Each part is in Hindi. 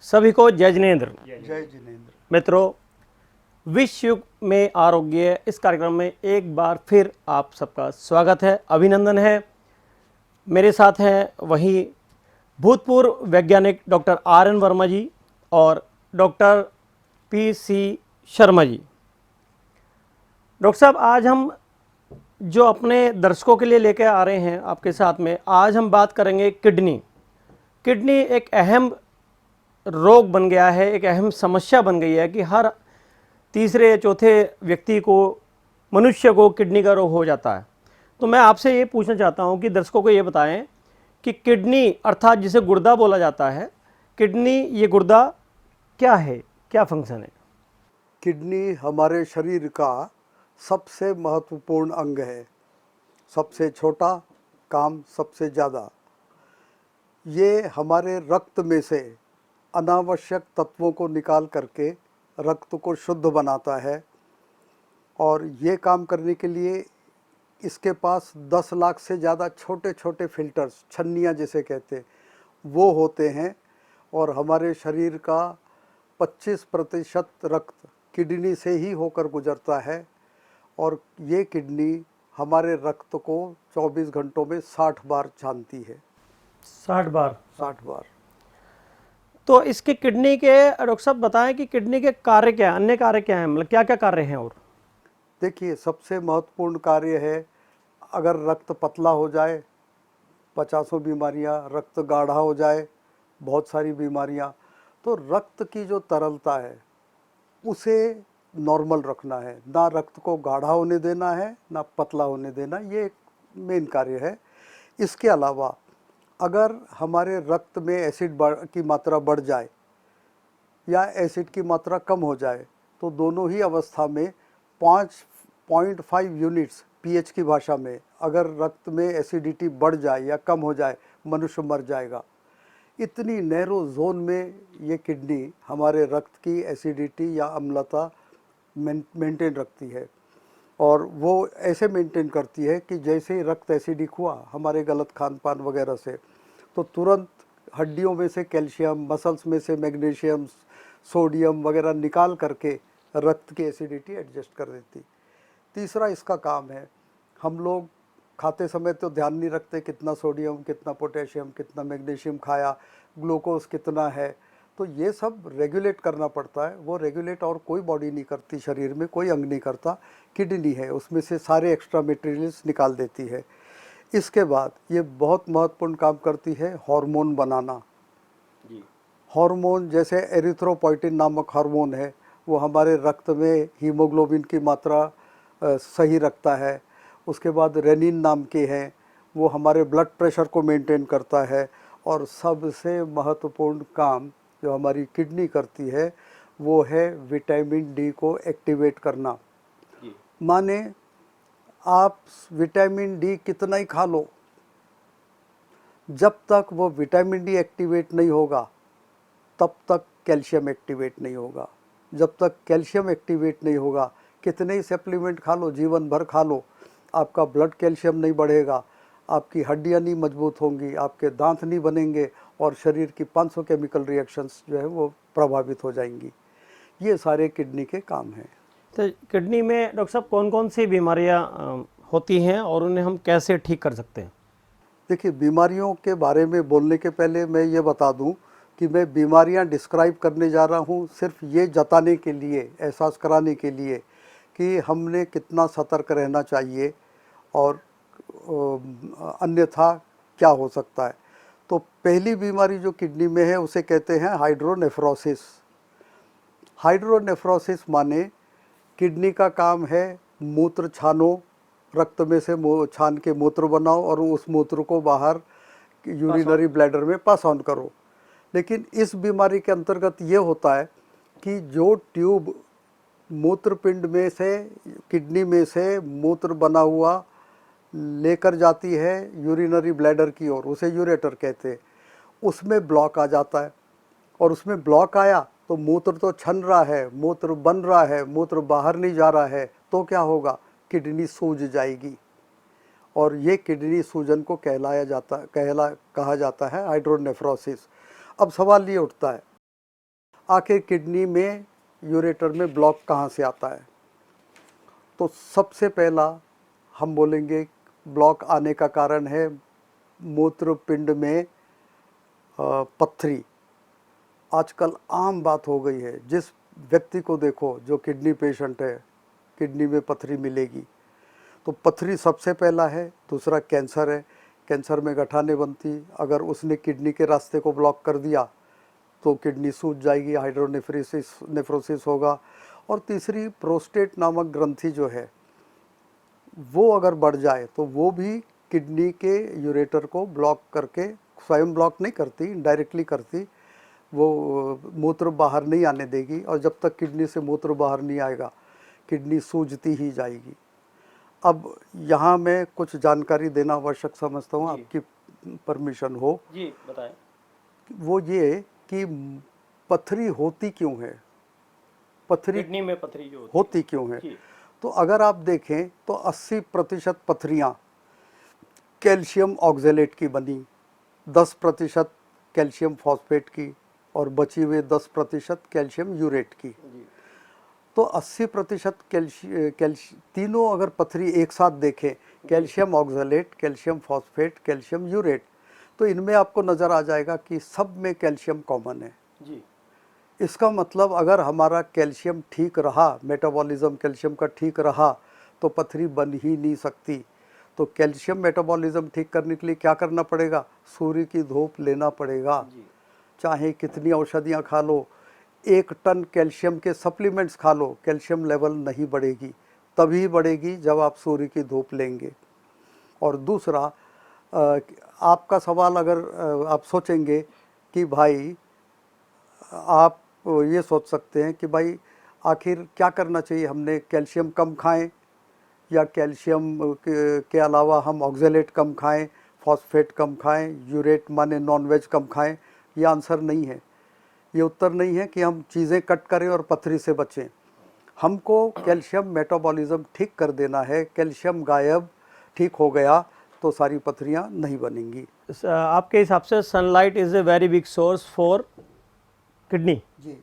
सभी को जय जिनेंद्र। जय जिनेंद्र। मित्रों, विश्व युग में आरोग्य इस कार्यक्रम में एक बार फिर आप सबका स्वागत है, अभिनंदन है। मेरे साथ हैं वही भूतपूर्व वैज्ञानिक डॉक्टर RN वर्मा जी और doctor PC Sharma ji. Doctor साहब, आज हम जो अपने दर्शकों के लिए लेकर आ रहे हैं आपके साथ में, आज हम बात करेंगे किडनी। किडनी एक अहम रोग बन गया है, एक अहम समस्या बन गई है कि हर तीसरे या चौथे व्यक्ति को, मनुष्य को किडनी का रोग हो जाता है। तो मैं आपसे ये पूछना चाहता हूँ कि दर्शकों को ये बताएं कि किडनी अर्थात जिसे गुर्दा बोला जाता है, किडनी, ये गुर्दा क्या है, क्या फंक्शन है? किडनी हमारे शरीर का सबसे महत्वपूर्ण अंग है। सबसे छोटा, काम सबसे ज़्यादा। ये हमारे रक्त में से अनावश्यक तत्वों को निकाल करके रक्त को शुद्ध बनाता है, और ये काम करने के लिए इसके पास 10 लाख से ज़्यादा छोटे छोटे फिल्टर्स, छन्नियाँ जिसे कहते हैं, वो होते हैं। और हमारे शरीर का 25% रक्त किडनी से ही होकर गुजरता है, और ये किडनी हमारे रक्त को 24 घंटों में 60 बार छानती है। 60 बार? 60 बार। तो इसके किडनी के, डॉक्टर साहब बताएं कि किडनी के कार्य क्या है, अन्य कार्य क्या है, मतलब क्या क्या कार्य हैं? और देखिए, सबसे महत्वपूर्ण कार्य है, अगर रक्त पतला हो जाए, 50 बीमारियां, रक्त गाढ़ा हो जाए, बहुत सारी बीमारियां, तो रक्त की जो तरलता है उसे नॉर्मल रखना है। ना रक्त को गाढ़ा होने देना है, ना पतला होने देना, ये एक मेन कार्य है। इसके अलावा अगर हमारे रक्त में एसिड की मात्रा बढ़ जाए या एसिड की मात्रा कम हो जाए, तो दोनों ही अवस्था में 5.5 यूनिट्स पीएच की भाषा में अगर रक्त में एसिडिटी बढ़ जाए या कम हो जाए, मनुष्य मर जाएगा। इतनी नैरो जोन में ये किडनी हमारे रक्त की एसिडिटी या अम्लता मेंटेन रखती है, और वो ऐसे मेंटेन करती है कि जैसे ही रक्त एसिडिक हुआ हमारे गलत खान पान वगैरह से, तो तुरंत हड्डियों में से कैल्शियम, मसल्स में से मैग्नीशियम, सोडियम वगैरह निकाल करके रक्त की एसिडिटी एडजस्ट कर देती। तीसरा इसका काम है, हम लोग खाते समय तो ध्यान नहीं रखते कितना सोडियम, कितना पोटेशियम, कितना मैग्नीशियम खाया, ग्लूकोज कितना है, तो ये सब रेगुलेट करना पड़ता है। वो रेगुलेट और कोई बॉडी नहीं करती, शरीर में कोई अंग नहीं करता, किडनी है, उसमें से सारे एक्स्ट्रा मटेरियल्स निकाल देती है। इसके बाद ये बहुत महत्वपूर्ण काम करती है हार्मोन बनाना। हार्मोन जैसे एरिथ्रोपोइटिन नामक हार्मोन है, वो हमारे रक्त में हीमोग्लोबिन की मात्रा सही रखता है। उसके बाद रेनिन नाम के हैं, वो हमारे ब्लड प्रेशर को मेंटेन करता है। और सबसे महत्वपूर्ण काम जो हमारी किडनी करती है वो है विटामिन डी को एक्टिवेट करना। माने आप विटामिन डी कितना ही खा लो, जब तक वो विटामिन डी एक्टिवेट नहीं होगा तब तक कैल्शियम एक्टिवेट नहीं होगा। जब तक कैल्शियम एक्टिवेट नहीं होगा, कितने ही सप्लीमेंट खा लो, जीवन भर खा लो, आपका ब्लड कैल्शियम नहीं बढ़ेगा, आपकी हड्डियां नहीं मजबूत होंगी, आपके दांत नहीं बनेंगे, और शरीर की 500 केमिकल रिएक्शंस जो है वो प्रभावित हो जाएंगी। ये सारे किडनी के काम हैं। तो किडनी में डॉक्टर साहब कौन कौन सी बीमारियां होती हैं और उन्हें हम कैसे ठीक कर सकते हैं? देखिए, बीमारियों के बारे में बोलने के पहले मैं ये बता दूं कि मैं बीमारियां डिस्क्राइब करने जा रहा हूं सिर्फ ये जताने के लिए, एहसास कराने के लिए कि हमने कितना सतर्क रहना चाहिए और अन्यथा क्या हो सकता है। तो पहली बीमारी जो किडनी में है उसे कहते हैं हाइड्रोनेफ्रोसिस। हाइड्रोनेफ्रोसिस माने किडनी का काम है मूत्र छानो, रक्त में से छान के मूत्र बनाओ और उस मूत्र को बाहर यूरिनरी ब्लैडर में पास ऑन करो। लेकिन इस बीमारी के अंतर्गत ये होता है कि जो ट्यूब मूत्रपिंड में से, किडनी में से मूत्र बना हुआ लेकर जाती है यूरिनरी ब्लैडर की ओर, उसे यूरेटर कहते हैं, उसमें ब्लॉक आ जाता है। और उसमें ब्लॉक आया तो मूत्र तो छन रहा है, मूत्र बन रहा है, मूत्र बाहर नहीं जा रहा है, तो क्या होगा, किडनी सूज जाएगी। और ये किडनी सूजन को कहा जाता है हाइड्रोनेफ्रोसिस। अब सवाल ये उठता है आखिर किडनी में यूरेटर में ब्लॉक कहाँ से आता है? तो सबसे पहला हम बोलेंगे ब्लॉक आने का कारण है मूत्रपिंड में पत्थरी। आजकल आम बात हो गई है, जिस व्यक्ति को देखो जो किडनी पेशेंट है, किडनी में पत्थरी मिलेगी। तो पत्थरी सबसे पहला है। दूसरा कैंसर है, कैंसर में गठाने बनती, अगर उसने किडनी के रास्ते को ब्लॉक कर दिया तो किडनी सूज जाएगी, नेफ्रोसिस होगा। और तीसरी प्रोस्टेट नामक ग्रंथि जो है वो अगर बढ़ जाए तो वो भी किडनी के यूरेटर को ब्लॉक करके, स्वयं ब्लॉक नहीं करती, इनडायरेक्टली करती, वो मूत्र बाहर नहीं आने देगी, और जब तक किडनी से मूत्र बाहर नहीं आएगा किडनी सूजती ही जाएगी। अब यहाँ मैं कुछ जानकारी देना आवश्यक समझता हूँ, आपकी परमिशन हो। जी बताएं। वो ये कि पथरी होती क्यों है, पथरी किडनी में पथरी जो होती क्यों है। तो अगर आप देखें तो 80% पथरियाँ कैल्शियम ऑक्जेलेट की बनी, 10% कैल्शियम फॉस्फेट की, और बची हुई 10% कैल्शियम यूरेट की। तो 80% तीनों अगर पथरी एक साथ देखें, calcium oxalate, calcium phosphate, calcium urate, तो इनमें आपको नज़र आ जाएगा कि सब में कैल्शियम कॉमन है जी। इसका मतलब अगर हमारा कैल्शियम ठीक रहा, मेटाबॉलिज्म कैल्शियम का ठीक रहा, तो पथरी बन ही नहीं सकती। तो कैल्शियम मेटाबॉलिज्म ठीक करने के लिए क्या करना पड़ेगा? सूर्य की धूप लेना पड़ेगा जी। चाहे कितनी औषधियाँ खा लो, 1 टन कैल्शियम के सप्लीमेंट्स खा लो, कैल्शियम लेवल नहीं बढ़ेगी। तभी बढ़ेगी जब आप सूर्य की धूप लेंगे। और दूसरा, आपका सवाल अगर आप सोचेंगे कि भाई, आप ये सोच सकते हैं कि भाई आखिर क्या करना चाहिए, हमने कैल्शियम कम खाएं या कैल्शियम के अलावा हम ऑक्जेलेट कम खाएं, फॉस्फेट कम खाएं, यूरेट माने नॉनवेज कम खाएं? ये आंसर नहीं है, ये उत्तर नहीं है कि हम चीज़ें कट करें और पथरी से बचें। हमको कैल्शियम मेटाबॉलिज्म ठीक कर देना है। कैल्शियम गायब, ठीक हो गया तो सारी पथरियाँ नहीं बनेंगी। आपके हिसाब से sunlight is a very big source for kidney जी।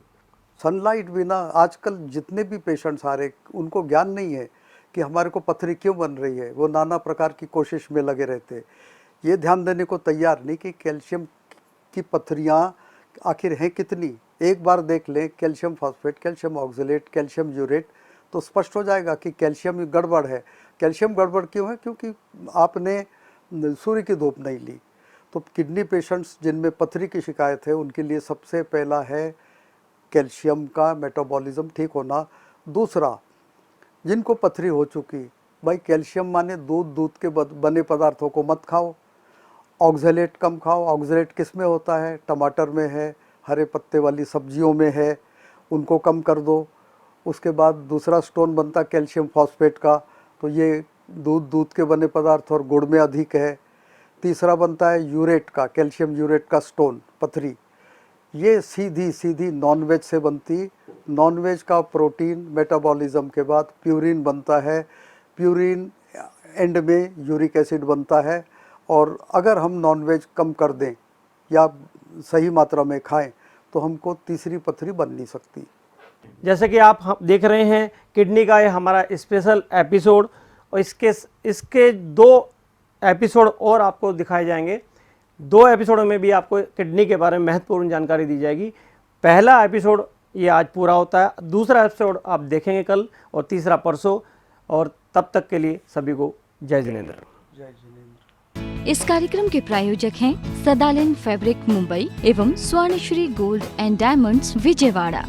सनलाइट बिना आजकल जितने भी पेशेंट्स आ रहे, उनको ज्ञान नहीं है कि हमारे को पथरी क्यों बन रही है। वो नाना प्रकार की कोशिश में लगे रहते, ये ध्यान देने को तैयार नहीं कि कैल्शियम की पथरियाँ आखिर हैं कितनी। एक बार देख लें calcium phosphate, calcium oxalate, calcium urate, तो स्पष्ट हो जाएगा कि कैल्शियम गड़बड़ है। कैल्शियम गड़बड़ क्यों है? क्योंकि आपने सूर्य की धूप नहीं ली। तो किडनी पेशेंट्स जिनमें पथरी की शिकायत है, उनके लिए सबसे पहला है कैल्शियम का मेटाबॉलिज्म ठीक होना। दूसरा, जिनको पथरी हो चुकी, भाई कैल्शियम माने दूध के बने पदार्थों को मत खाओ, ऑक्जेलेट कम खाओ। ऑक्जेलेट किस में होता है? टमाटर में है, हरे पत्ते वाली सब्जियों में है, उनको कम कर दो। उसके बाद दूसरा स्टोन बनता कैल्शियम फॉस्फेट का, तो ये दूध के बने पदार्थ और गुड़ में अधिक है। तीसरा बनता है यूरेट का, कैल्शियम यूरेट का स्टोन, पथरी। ये सीधी नॉनवेज से बनती। नॉनवेज का प्रोटीन मेटाबॉलिज्म के बाद प्यूरिन बनता है, प्यूरिन एंड में यूरिक एसिड बनता है। और अगर हम नॉनवेज कम कर दें या सही मात्रा में खाएं तो हमको तीसरी पथरी बन नहीं सकती। जैसे कि आप देख रहे हैं किडनी का ये हमारा स्पेशल एपिसोड, और इसके 2 एपिसोड और आपको दिखाए जाएंगे। 2 एपिसोडों में भी आपको किडनी के बारे में महत्वपूर्ण जानकारी दी जाएगी। पहला एपिसोड ये आज पूरा होता है, दूसरा एपिसोड आप देखेंगे कल, और तीसरा परसों। और तब तक के लिए सभी को जय जिनेंद्र। जय जिनेंद्र। इस कार्यक्रम के प्रायोजक हैं सदालन फैब्रिक मुंबई एवं Swarnashree gold and diamonds Vijayawada.